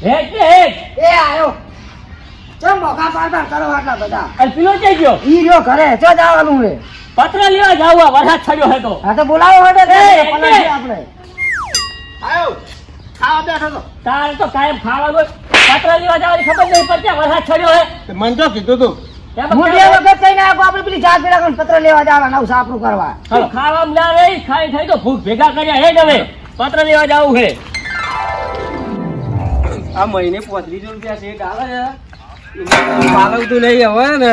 એ આયો ચમ મોકા પાડતા કરો આટલા બધા અને પેલો જઈ ગયો ઈ જો ઘરે ચો જવાનું છે પત્ર લેવા જાવ વરસાદ છડ્યો હે તો હા તો બોલાવો હોય તો એ, પલાળી આપણે આયો ખાવા બેઠો તો તાર તો કાયમ ખાવાનું પત્ર લેવા જવાની ખબર નહીં પડતી વરસાદ છડ્યો હે મન તો કીધું તું હું બે વખત કહીને આખો આપણે પેલી જાત પેલા કોણ પત્ર લેવા જવાના સાપરું કરવા ચાલો ખાવામાં ના રહી ખાઈ ખાઈ તો ભૂખ ભેગા કર્યા હે તમે પત્ર લેવા જાવું હે આ મહિને 35 રૂપિયા શેઠ આવે છે પાલવતું નહીં હવે ને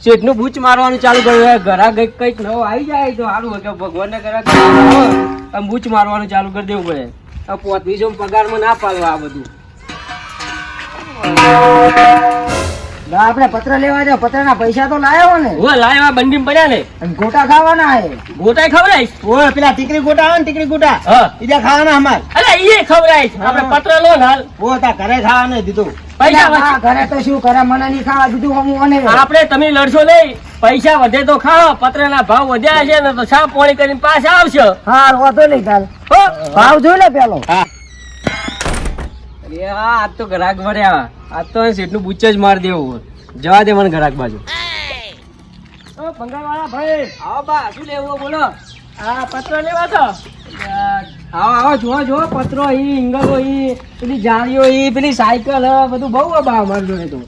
શેઠનું બૂચ મારવાનું ચાલુ કર્યું ઘરા કંઈક નવો આવી જાય તો સારું હોય કે ભગવાનને ઘરા બૂચ મારવાનું ચાલુ કરી દેવું પડે આ 35 પગારમાં ના પાલવા આ બધું ના આપણે પત્ર લેવા જાવ પત્રના પૈસા તો લાયો ને હું લાવ્યા બંડી પડ્યા ને અને ગોટા ખાવાના હે ગોટાય ખવડાઈશ ઓય પેલા ટીકરી ગોટા આવે ને ટીકરી ગોટા હા ઈજા ખાવાના અમાર અરે ઈ ખવડાઈશ આપણે પત્ર લો ને હાલ ઓ તા ઘરે ખાવાને દીધું પૈસા હા, વધે ઘરે તો શું કરે મને નહીં ખાવા દીધું હું અને આપણે તમે લડશો નહીં પૈસા વધે તો ખાઓ પત્રના ભાવ વધ્યા છે ને તો સાફ પાણી કરીને પાછા આવશે હા વાંધો નહીં ચાલ હો ભાવ જોઈ લે પેલો અરે આજ તો ઘરાક ભર્યા આજ તો શેઠનું બૂચ જ મારી દેવું જવા દે મને ઘરાક બાજુ ઓ બંગાળવાળા ભાઈ આવો બા શું લેવું બોલો આ પત્ર લેવા તો આવો આવો જુઓ જુઓ પત્રો ઈ ઇંગલો ઈ પેલી જાળીઓ ઈ પેલી સાયકલ બધું બહુ ભાવ અમારી જોડે તો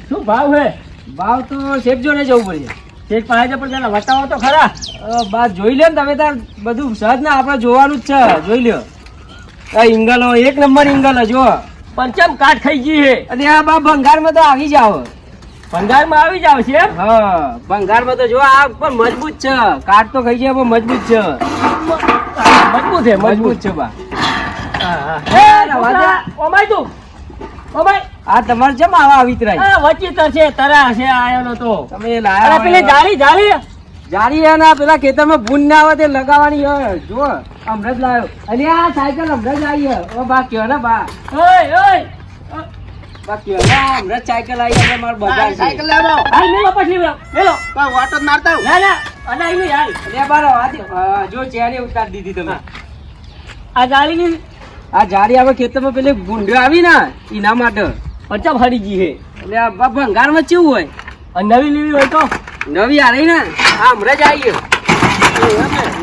શું ભાવ હે ભાવ તો શેઠ જોડે જવું પડશે શેઠ પાસે પણ જરા બતાવો તો ખરા બા જોઈ લ્યો ને તમે તાર બધું સહજ ને આપણે જોવાનું જ છે જોઈ લ્યો આ ઇંગલો એક નંબર ઇંગલ જો પંચમ કાઠ ખાઈ ગઈ હે અને આ બા ભંગારમાં તો આવી જાવ ભંગારમાં આવી જાવ છે એમ? હા ભંગારમાં તો જો આ પણ મજબૂત છે કાઠ તો ખાઈ જાય પણ મજબૂત છે મજબૂત હે મજબૂત છે બા હે છોકરા, ઓમાય તું ઓમાય આ તમારે જેમ આવા વિતરાય આ વચિત્ર છે તરા છે આયો નો તો તમે અરે લાયા પેલી જાળી જાળી જારી હે ને પેલા ખેતરમાં ભૂંડ ના આવે તે લગાવવાની હે જો હમણાં જ લાયો અલી આ સાયકલ હમણાં જ આવી હે ઓ બા કયો ને બા ઓય ઓય બા કયો ને હમણાં જ સાયકલ આવી એટલે મારે બજાર છે સાયકલ લેવો હાલ મેલો પછી મેલો બા વાટો જ મારતા ના ના અડા ઈ હાલ અરે બારો જો ચેરી ઉતાર દીધી તમે આ જાળીની આ જારી આવે ખેતરમાં પેલી ભૂંડ આવી ને એના માટે પંચમ હરી ગઈ હે એટલે આ બા ભંગારમાં કેવું હોય અને નવી લેવી હોય તો નવી આ રહી ને આ હમણાં જ આવી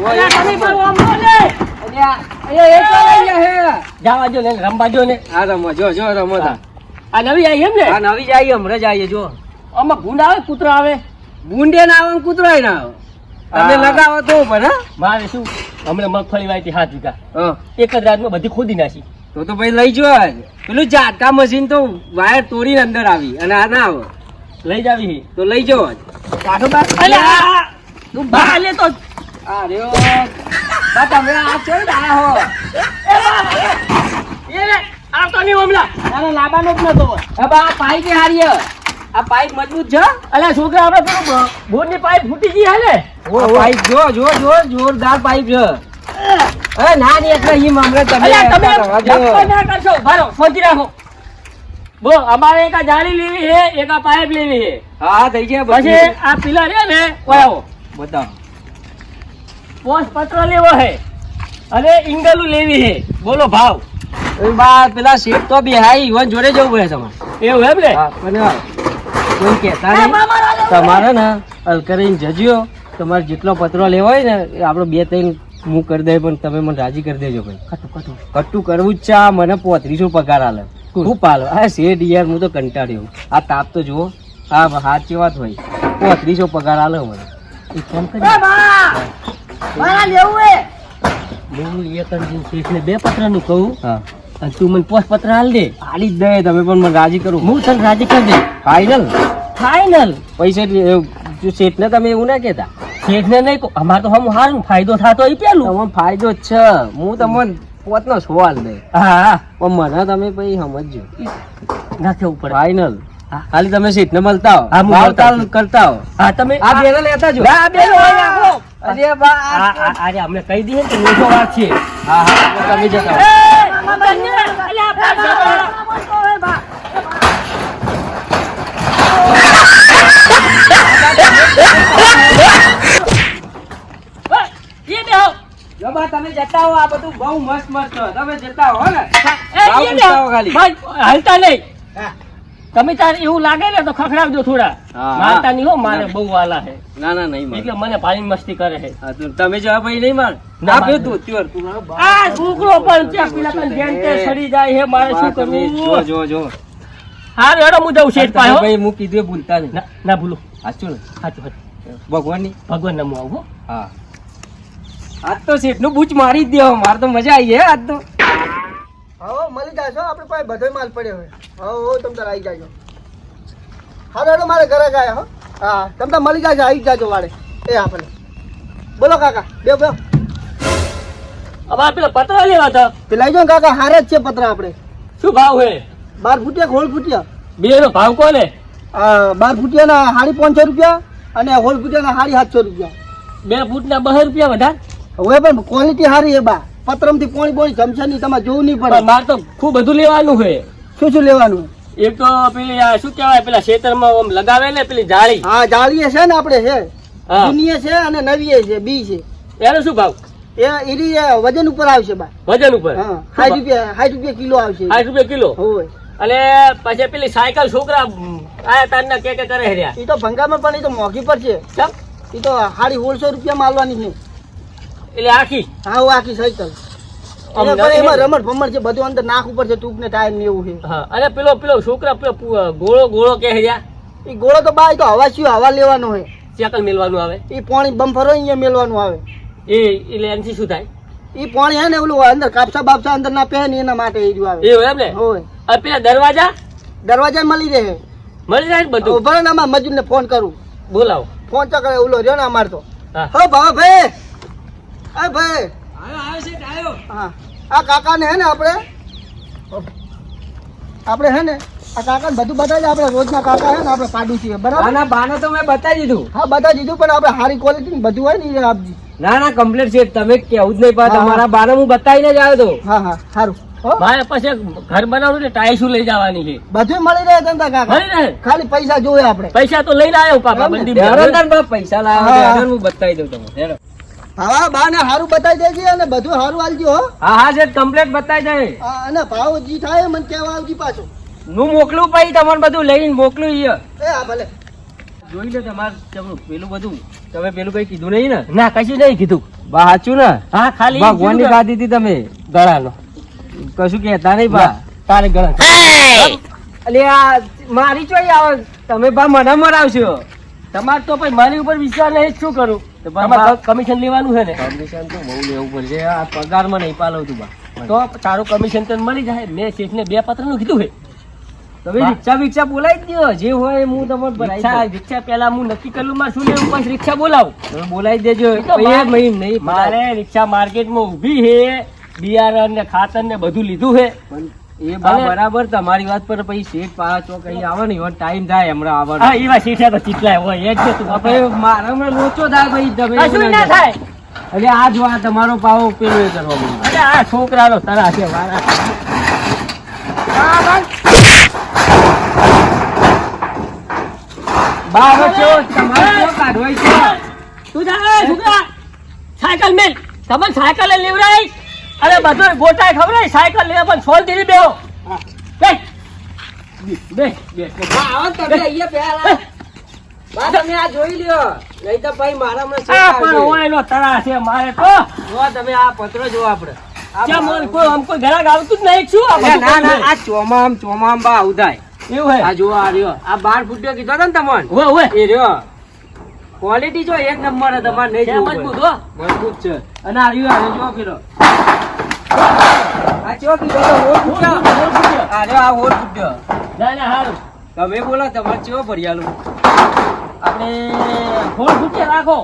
અલા, તમે પણ આમ બોલે. જાવા દો ને રમવા દો ને હા રમો જો જો રમો તા આ નવી આવી એમ ને આ નવી જ આવી હમણાં જ આવી જો આમાં ભૂંડ આવે કૂતરા આવે બુંડે ના આવે કૂતરાય ના આવે તમે હા. લગાવો તો પણ મારે શું હમણાં મગફળી વાવી 7 વીઘા હા એક જ રાતમાં બધી ખોદી નાખી તો ભાઈ લઈ જો પેલું ઝાટકા મશીન તો વાયર તોડીને અંદર આવી અને આ ના આવે લઈ જાવી તો લઈ જાઓ કાઢો બાર તું બહાર લે તો આ રહ્યો બા તમે આ છે ને આ હો એ આવતો નહીં હમણાં તારે લાવવાનો જ નતો હવે આ પાઇપ એ હારી હે. આ પાઇપ મજબૂત છે અલ્યા છોકરા આપણે પેલું બોરની પાઇપ ફૂટી ગઈ હાલે આ પાઇપ જો જો જો જોરદાર પાઇપ છે અરે ના ની એટલે ઈ મામલે તમે અલ્યા તમે રવા દો. ધક્કો ના કરશો ભારો ફોજી રાખો બો અમારે એક આ જાળી લેવી છે એક આ પાઇપ લેવી છે હા થઈ ગયા પછી આ પિલર છે ને ઓયાવો બતાવો પોસ્ટ પત્ર લેવો છે અને ઇંગલું લેવી છે બોલો ભાવ એ બા પેલા શેઠ તો બેહાઈ ઈવન જોડે જવું પડે તમારે એવું એમ ને હા પણ કોઈ કહેતા નહીં તમારે ને અલકરીને જજો તમારે જેટલો પત્રો લેવો હોય ને એ આપણે 2-3 હું કરી દે પણ તમે મને રાજી કરી દેજો ભાઈ કટ્ટું કરવું જ છે આ મને 3500 પગાર આલે ખૂબ પાલો હા શેઠ યાર હું તો કંટાળ્યો આ તાપ તો જુઓ હા સાચી વાત હોય 3500 પગાર આલે મને એક કામ કરી મારા લેવું હે હું એક શેઠને 2 પત્રનું કહું હા અને તું મને પોસ્ટ પત્ર હાલ દે આલી જ દે તમે પણ મને રાજી કરો હું તને રાજી કરી દે ફાઇનલ ફાઇનલ પૈસા શેઠને તમે એવું ના કહેતા શેઠને નહીં કહું અમારે તો હમ હારું ફાયદો થતો એ પેલું તમને ફાયદો જ છે હું તમને પોતનો સવાલ દે હા પણ મને તમે પછી સમજજો નાખવું પડે ફાઇનલ હા. ખાલી તમે સીટ ને મળતા હો હા, હું ભાવતાલ મળતા કરતા હો હા તમે આ બેને લેતા જો આ બેનો હોય નાખો. અરે બા અરે અમને કહી દઈએ કે મોટો વાત છે હા હા તમે જતા હો. જો બા તમે જતા હો, આ બધું બહુ મસ્ત મસ્ત છે. તમે જતા હો ને એ ભાવ ઈ પૂછતા હો ખાલી. ભાઈ, હાલતા નહીં. હા. તમે તાર એવું લાગે ને તો ખખડાવજો થોડા. હા. મારતા નહીં હો, મારે બહુ વાલા છે. ના ના નહીં એટલે માર. મને ભારી મસ્તી કરે છે. હા, તો તમે જવા ભાઈ નહીં માર. ના, ના માર. તું ત્યોર તું મારો બાપ. આ છોકરો પણ ત્યાં પેલા પણ જેમ તે સડી જાય છે, મારે શું બા, તમે જો કરવું? જો જો હારું, હેડો હું જઉં શેઠ પાસે, હો. ભાઈ હું કીધું એ ભૂલતા નહીં. ના, ના ભૂલો. સાચું ને સાચું સાચું. ભગવાનની. ભગવાન નામ આવું હો. હા આજ તો શેઠનું બૂચ મારી જ દેવો. મારે તો મજા આવી હે આજ તો. હવે મળી જાશો, આપણે પાસે બધો માલ પડ્યો હોય. હવે તમ તાર આવી જાજો. હાલો હેડો, મારે ઘરે ગયા હો. હા, તમ તાર મળી જાજો, આવી જાજો વાડે. એ આપણે બોલો કાકા, બે બે અમારે પેલો પતરો લેવા હતા. પેલા આવી જાઓ ને કાકા, હારે જ છે પત્ર આપણે. શું ભાવ છે? 12 ફૂટિયા કે 16 ફૂટિયા? બે નો ભાવ કોને? 12 ફૂટિયાના 550 રૂપિયા અને 16 ફૂટિયાના 750 રૂપિયા. 2 ફૂટના 2 રૂપિયા વધારે. હવે પણ ક્વોલિટી સારી એ બા. પત્રમથી પોણી પોણી જમશે નહીં, તમારે જોવું નહીં પણ પડે. મારે તો ખૂબ બધું લેવાનું છે. શું શું લેવાનું? એક તો પેલી આ શું કહેવાય, પેલા ખેતરમાં આમ લગાવે ને પેલી જાળી. હા, જાળીએ છે ને આપણે, છે હા. જૂનીએ છે અને નવીએ છે, બી છે. એનો શું ભાવ? એ ઈરી વજન ઉપર આવશે બા. વજન ઉપર હા, 60 રૂપિયા કિલો આવશે. 60 રૂપિયા કિલો. હોય અને પછી પેલી સાયકલ છોકરા આયા તારના કે કરે રહ્યા. એ તો ભંગારમાં પણ એ તો મોંઘી પર છે. ચમ? એ તો 1650 રૂપિયા માલવાની છે. એટલે આખી હા, હું આખી સાયકલ. આમ એને પણ નવી એમાં છે. રમત ભમત છે, બધું અંદર નાક ઉપર છે, ટૂંક ને ટાયર ને એવું છે. હા. અને પેલો છોકરા પેલો ગોળો ગોળો કે રહ્યા. એ ગોળો તો બા, એ તો હવા શું હવા લેવાનો હોય. સાયકલ મેલવાનું આવે. એ પાણી બમ્ફરો અહીંયા મેલવાનું આવે. એટલે એનાથી શું થાય? એ પાણી હે ને ઓલું અંદર કાપસા બાપસા અંદર ના પહે ને એના માટે એ રહ્યું આવે. એવું એમ ને? હોય અને પેલા દરવાજા દરવાજા મળી રહે. મળી જાય ને બધું? ઉભા રહો ને, આમાં મજૂર ને ફોન કરું. બોલાવો. ફોન તો કરે ઓલો રહ્યો ને અમાર તો. હા. હો ભાઈ, ભાઈ આ ભાઈ, આવ્યો શેઠ આવ્યો. હા, આ કાકા ને હે ને આપણે હે ને આ કાકા ને બધું બતાવી. આપણે રોજના કાકા હે ને આપણે પાડું છીએ, બરાબર? ના બાને તો મેં બતાવી દીધું. હા, બતાવી દીધું, પણ આપણે સારી ક્વોલિટી બધું હોય ને એ આપજી. ના ના કમ્પ્લીટ છે. તમે કેવું જ નહીં પા. હા. તમારા બાને હું બતાવીને જ આવ્યો તો. હા હા, સારું. હો, મારે પછી ઘર બનાવવું ને ટાઈસુ લઈ જવાની છે. બધું મળી રહે ધંધા કાકા. મળી રહે? ખાલી પૈસા જોઈએ આપણે. પૈસા તો લઈને આવ્યો પાપા એમ ને? બંડી હેરો તાર બાપ પૈસા લાવ્યો હા. છે. હેરો હું બતાવી દઉં તમને. હેરો. હા, બા ને સારું બતાવી દેજે અને બધું સારું આલજો. હો, હા હા શેઠ કમ્પ્લીટ બતાવી જાય. હા, અને ભાવ જે થાય મને કહેવા આવજી પાછો. હું મોકલું પછી તમારે બધું લઈને મોકલું ઈ. એ હા, ભલે. જોઈ લો તમારે કેમનું પેલું બધું. તમે પેલું કઈ કીધું નહીં ને? ના કશું નહીં કીધું. બા સાચું ને? હા, ખાલી ભગવાનની ગાદી હતી તમે. ગળાનો. કશું કહેતા નહીં બા. તારે ગળા. અલે આ મારી ચોઈ આવે. તમે બા મને મરાવશો. તમારે તો પછી મારી ઉપર વિશ્વાસ નહીં, શું કરું? તો બા- તમારે કમિશન લેવાનું છે ને? કમિશન તો બહુ લેવું પડશે. આ પગારમાં નહીં પાલવ તું બા. તો તારું કમિશન તને મળી જાય. મેં શેઠને 2 પત્રનું કીધું છે. તમે રિક્ષા વિક્ષા બોલાવી જ દો. જે હોય એ હું તમને ભરાઈ રિક્ષા દઉં. રિક્ષા પેલા હું નક્કી કરેલું મારે શું લેવું, પછી રિક્ષા બોલાવું. તમે બોલાવી દેજો. એ તો પછી મારે- એક મહિને નહીં મારે રિક્ષા માર્કેટમાં ઊભી છે. બિયારણ ને ખાતર ને બધું લીધું છે. પણ એ બા અને- બરાબર તમારી વાત પર પછી શેઠ પાંચ ચોક અહીં આવે ને એવો ટાઈમ થાય હમણાં આવવાનો. હા, એવા શેઠિયા તો ચીટલાય હોય. એ જ છે તું તો આપણે. પછી મારા હમણાં લોચો થાય પછી તમે કશું ના થાય. એટલે આ જો આ તમારો પાવો પેલું એ કરવા માંડ્યો. અરે આ છોકરાનો તરા છે વાળા. બા હવે કેવો તમારે કેવો કાઢવાય છે? તું જા, એ છોકરા, સાયકલ મેલ. તમને સાયકલ લેવડાય અને બધું ગોટાય ખબર સાયકલ લેવા પણ સોલ દીધી બેહો. બે બે બે બા આવો તમે અહીંયા પહેલા. બા તમે આ જોઈ લ્યો. નહીં તો ભાઈ મારા હમણાં શેઠ આ પણ આવશે. ઓયનો તરા છે મારે તો. જુઓ તમે આ પત્રો જુઓ આપણે. આ ચમ મારા- કોઈ આમ કોઈ ઘરાક આવતું જ નહીં. શું આ અલ્યા બધું ના કર્યું ના આ ચોમામ બા આવું થાય. છે? એવું હે? આ જુઓ આ રહ્યો. આ 12 ફૂટ્યો કીધો હતો ને તમને? ઓવે ઓવે. એ રહ્યો. ક્વોલિટી જો એક નંબર છે. તમારે નહીં છે જોવું મજબૂત પડે. હો. મજબૂત છે. અને આ રહ્યો આ જો પેલો. આ ચો કીધો તો હોળ ફૂટ્યો. આ રહ્યો આ હોળ ફૂટ્યો. ના ના હારું. તમે બોલો તમારે ચેવો ભરિયાલું. આપણે ફોન ફૂટે રાખો.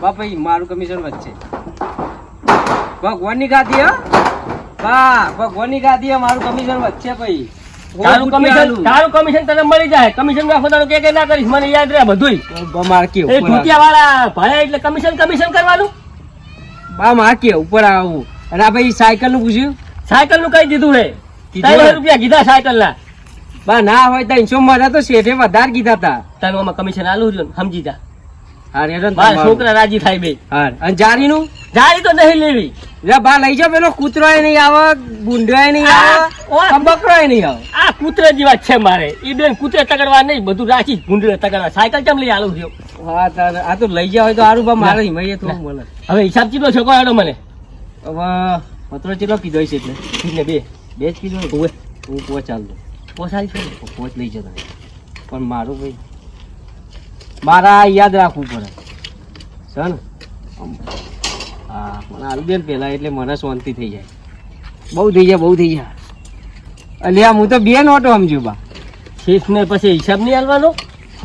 બાપા મારું કમિશન વચ્ચે ભગવાનની ગાદી હે બા. ભગવાનની ગાદી હે. મારું કમિશન વચ્ચે ભાઈ. તારું કમિશન તને મળી જાય. કમિશન રાખો તારું કે ના કરીશ, મને યાદ રહે બધુંય. માર કે એ ઉપર ધોતિયા વાળા ભાઈ એટલે કમિશન કરવાનું. બા માર કે ઉપર આવું. અને આ ભાઈ સાયકલ નું પૂછ્યું. સાયકલ નું કઈ દીધું હે? કીધું 3 હે? રૂપિયા કીધા સાયકલ ના. બા ના હોય 300 મારા તો શેઠે વધારે કીધા તા. તને આમાં કમિશન આલું રહ્યું ને, સમજી જા. હા રેડો ને મારા તમારું. છોકરા રાજી થાય બે. હા અને જારીનું જાળી તો નહીં લેવી. લે બા લઈ જાઓ, પેલો કૂતરોય નહીં આવે, બુંડોય નહીં આવે, બકરોય નહીં આવે. આ કૂતરા જેવા જ છે મારે. એ બેન કૂતરા તગડવા નહીં, બધું રાખી ભૂંડરા તગડવા. સાયકલ કેમ લઈ આલું છું? હા તારે આ તો લઈ જાવ હોય તો સારું, બા મારે હિમાઈએ થોડું મળે. હવે હિસાબ ચીટલો છોકરો આડો મને. હવે પત્રો ચેટલો કીધો છે એટલે ને બે બે જ કીધો ને? ઓવે હું પોચ ચાલ દઉં, પોસાય છે. પોચ લઈ જતા. પણ મારું ભાઈ મારા યાદ રાખવું પડે છે ને. હા મને આલુ દે ને પેલા, એટલે મને શાંતિ થઈ જાય. બહુ થઈ જાય, બહુ થઈ જાય. અલ્યા હું તો બે નોટો સમજુ બા. શેઠ ને પછી હિસાબ નહીં આલવાનો.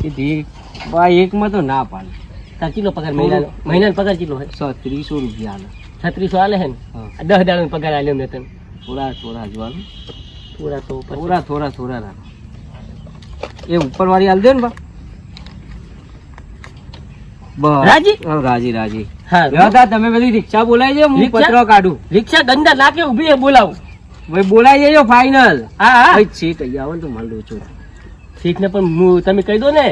એ ધી બા એકમાં તો ના પાડે. તાર કેટલો પગાર મહિનાનો? મહિનાનો પગાર કેટલો હોય? 300 રૂપિયા હાલે. 3600 આલે હે ને? હા. 10 દાડાનો પગાર આલ્યો મેં તને. થોડા થોડા જોવાનું, પૂરા તો પછી. થોડા થોડા થોડા રાખો. એ ઉપર વાળી હાલ દે ને બા. બસ. રાજી? હા, રાજી રાજી. હા દાદા તમે પેલી રિક્ષા બોલાવી દે, હું રિક્ષા? પત્રો કાઢું. રિક્ષા ગંદા નાકે ઉભી હે, બોલાવું. ભાઈ બોલાવી દેજો ફાઇનલ. હા હા ભાઈ સીટ અહીંયા આવે ને તો માલ લોચો. શેઠ ને પણ હું તમે કહી દો ને.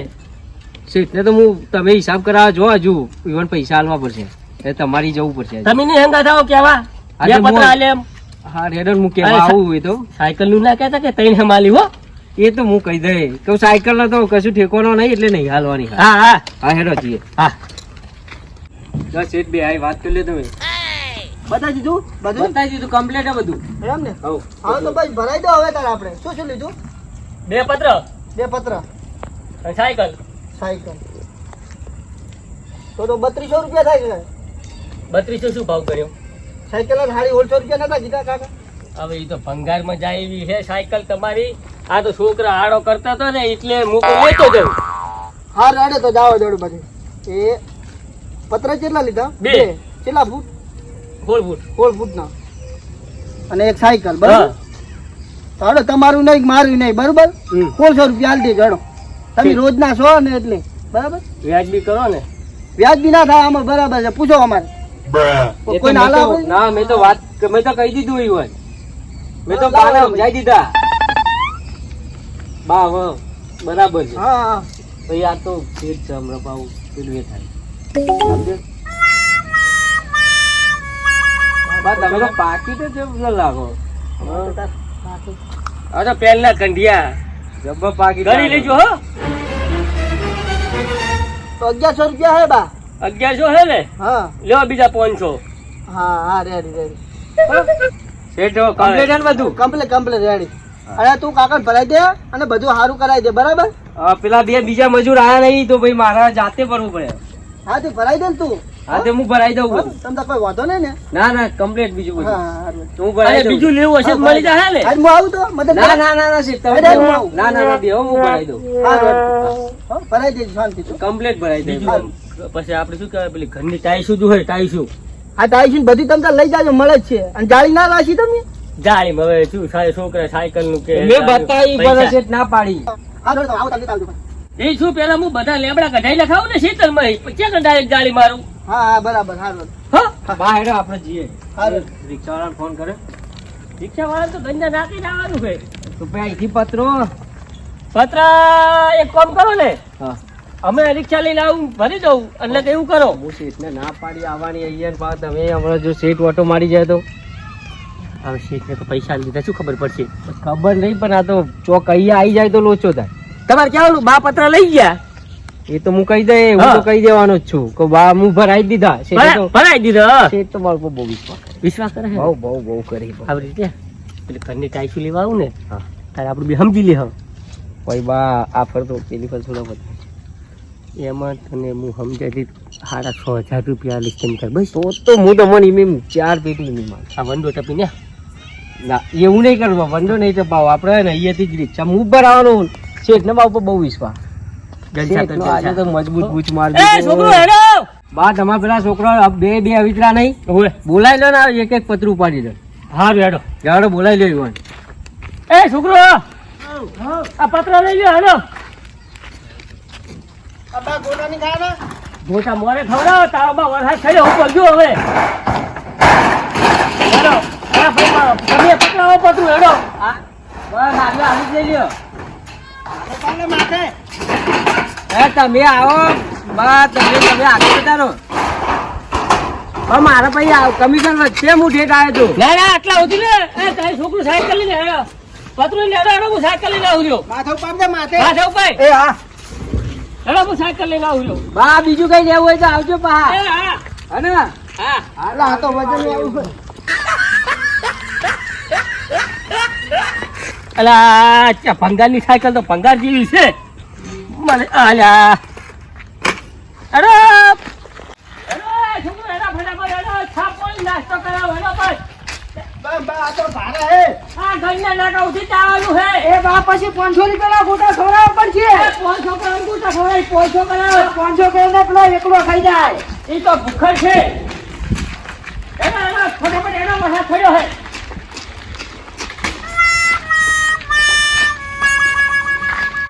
સીટ ને તો હું તમે હિસાબ કરાવવા જો, હજુ ઇવન પૈસા આલવા પડશે, એ તમારી જવું પડશે. તમે નહીં હંગા થાઓ કેવા હા, બે તો પત્ર હું- આલે એમ. હા રેડર હું કેવા અરે, આવું એ તો સાયકલ નું ના કહેતા કે તૈણ હે માલી હો. એ તો હું કહી દે કે સાયકલ નો તો કશું ઠેકોનો નહીં, એટલે નહીં હાલવાની. હા હા હા હેડો છીએ. હા બસ સીટ બે આઈ વાત કરી લે તમે. બતાવી દીધું બધું બતાવી દીધું કમ્પ્લીટ બધું. એમ ને? હવ. હા તો બસ ભરાઈ દો હવે તારે. આપણે શું શું લીધું? બે પત્ર બે પત્ર, અને સાયકલ. સાયકલ. તો 3200 રૂપિયા થાય છે. 3200 શું ભાવ કર્યો? સાયકલ ના સાડી 150 રૂપિયા નતા કીધા કાકા? હવે એ તો ભંગારમાં જાય એવી છે સાયકલ તમારી. આ તો છોકરા આડો કરતા હતો ને એટલે હું તો લેતો જાઉં. હા રાડે તો જાઓ જોડે બધું. એ પત્ર કેટલા લીધા? બે. કેટલા ફૂટ? 16 ફૂટ. 16 ફૂટના. અને એક સાયકલ, બરાબર? તો હાલો, તમારું નહીં મારું નહીં, બરાબર? 1600 રૂપિયા હાલ દેજો હાલો. તમે ઠીક. રોજના છો ને એટલે, બરાબર? વ્યાજબી કરો ને. વ્યાજ બી ના થાય આમાં, બરાબર છે. પૂછો અમારે એ તો કોઈ મેં નાલા તો- આપણે? ના મેં તો વાત મેં તો કહી દીધું ઈવન. મેં તો બાને સમજાઈ દીધા. બા હવે બરાબર છે. હા હા ભાઈ આ તો પેટ છે હમણાં પાછું પેલું એ થાય. સમજ્યો? બા તમે તો પાકીટ જ એમ લાગો. આ તો પહેલા કંઢિયા જબ્બર પાકીટ કરી લેજો હો. તો 1100 રૂપિયા હે બા. 1100 હે ને? હા લ્યો બીજા 500. હા હા રેડી રેડી સેટ કમ્પ્લીટ છે ને બધું. Complete complete ready. અરે તું કાકા ભરાઈ દે અને બધું સારું કરાવી દે, બરાબર? પેલા બીજા મજૂર આયા નહીં તો ભાઈ મારા જાતે ભરવું પડે. હા તું ભરાઈ દે ને તું. હા તે હું ભરાઈ દઉં બધું. તમને કોઈ વાંધો નહીં ને? ના ના કમ્પ્લીટ બીજું બધું. હા હારું. હું અને ભરાઈ દઉં. બીજું લેવું હશે તો મળી જાય ને? આજ હું આવું તો મદદ ના ના ના ના શેઠ, તમે અરે, બેહો. હું- ના ના ના બેહો, હું ભરાઈ દઉં. ભરાઈ દેજો શાંતિ તું. કમ્પ્લીટ ભરાઈ દઉં. બીજું પછી આપણે શું કહેવાય પેલી ઘરની ટાઈશું જો હોય ટાઈશું. આ તો આવીશું બધી તમે તાર લઈ જાજો, મળે જ છે. અને જાળી ના રાખી તમે? જાળી હવે શું છોકરા સાયકલ નું કે મેં બતાવી પૈસા. પણ શેઠ ના પાડી. હા તો આવો તમે આવજો. એ શું પેલા હું બધા લેબડા કઢાઈ લખાવું ને શીતલમાં ક્યાં ડાયરેક્ટ જાળી મારું. હા હા બરાબર હારું હા બા હેડો આપણે જઈએ. હારું. રિક્ષાવાળાને ફોન કરે. રિક્ષા વાળા તો ગંજા નાખી જવાનું છે. તો ભાઈ અહીંથી પત્રો. પત્ર એક કામ કરો ને, હા. અમે રિક્ષા લઈને આવું ભરી દઉં એટલે કે એવું કરો. હું શેઠને ના પાડી આવવાની અહીંયા ને પાછા તમે હમણાં જો શેઠ ઓટો મારી જાય તો હવે શેઠને તો પૈસા લીધા શું ખબર પડશે. ખબર નહીં, પણ આ તો ચોક અહીંયા આવી જાય તો લોચો થાય. તમારે કેવાનું બા પત્ર લઈ ગયા? એ તો હું કહી દે, હું હા. તો કહી દેવાનો જ છું કે બા હું ભરાઈ જ દીધા. શેઠે તો- ભરાઈ દીધો. શેઠ તો મારા પર બહુ વિશ્વાસ કરે. વિશ્વાસ કરે છે? બહુ બહુ બહુ કરી. આવી રીતે પેલી ઘરની ટાઈશું લેવા આવું ને હા. તારે આપણે બી સમજી લે. ભાઈ બા આ ફર તો પેલી ફર થોડા બધા. એમાં તને હું સમજાવી 6000 રૂપિયા લીસ તમે કર બસ. તો હું તો મને એમ 4 પેટી નહીં માન. આ વંડો ટપી ને ના એવું નહીં કરવું, વંડો નહીં ટપાવો. આપણે ને અહીંયાથી જ રિક્ષા હું ઉપર આવવાનું. શેઠ ને બા ઉપર બહુ વિશ્વાસ. શેઠનો આજે તો મજબૂત બૂચ મારી એ દીધો. છોકરો હેડો. બા તમારા પેલા છોકરા બે અવિતરા નહીં ઓય બોલાવી લો ને, એક એક પતરું ઉપાડી લો. હારું હેડો. જાડો બોલાવી લો ઈવન. એ છોકરો આ પત્ર લઈ લ્યો હેડો. અબા ગોડાની ખાના? મોટા મોરે ખવડાવો તારામાં વરસાદ થયો ઉપર જો હવે હેડો. આ ભાઈ તમે પકડાવો પતરું હેડો. બસ આગળ આવી જ લઈ લ્યો. કાલે માથે તમે આવો બા, તમે આગળ વધારો. હવે મારા પછી કમિશન વધશે હું ઠેક આવ્યો હતો. ના ના આટલા સુધી ને એ તારી છોકરું સાયકલ લઈને હેડો પતરું લઈને હેડો હું સાયકલ લઈને આવું રહ્યો માથે ઉપર દે માથે માથે ઉપર એ હા હેડો હું સાયકલ લઈને આવું રહ્યો બા બીજું કઈ લેવું હોય તો આવજો પા એ હા હને હા હાલા આ તો વજન આવું છે અલા ભંગારની સાયકલ તો ભંગાર જેવી છે મને અલ્યા અરે છોકરો હેડા ફટાફટ હેડો છાપ કોઈ નાસ્તો કરાવો હેડો બસ બા આ તો ભાડા હે આ ઘરના નાકા ઉઠી ચાવાનું હે એ બા પછી 500 રૂપિયાના ગોટા ખવડાવવા પડશે. 500 કરાવ ગુટા ખવડાય 500 કરાવ 500 કરીને પેલો એકલો ખાઈ જાય. એ તો ભૂખર છે એના ફટાફટ એનો મસા થયો હે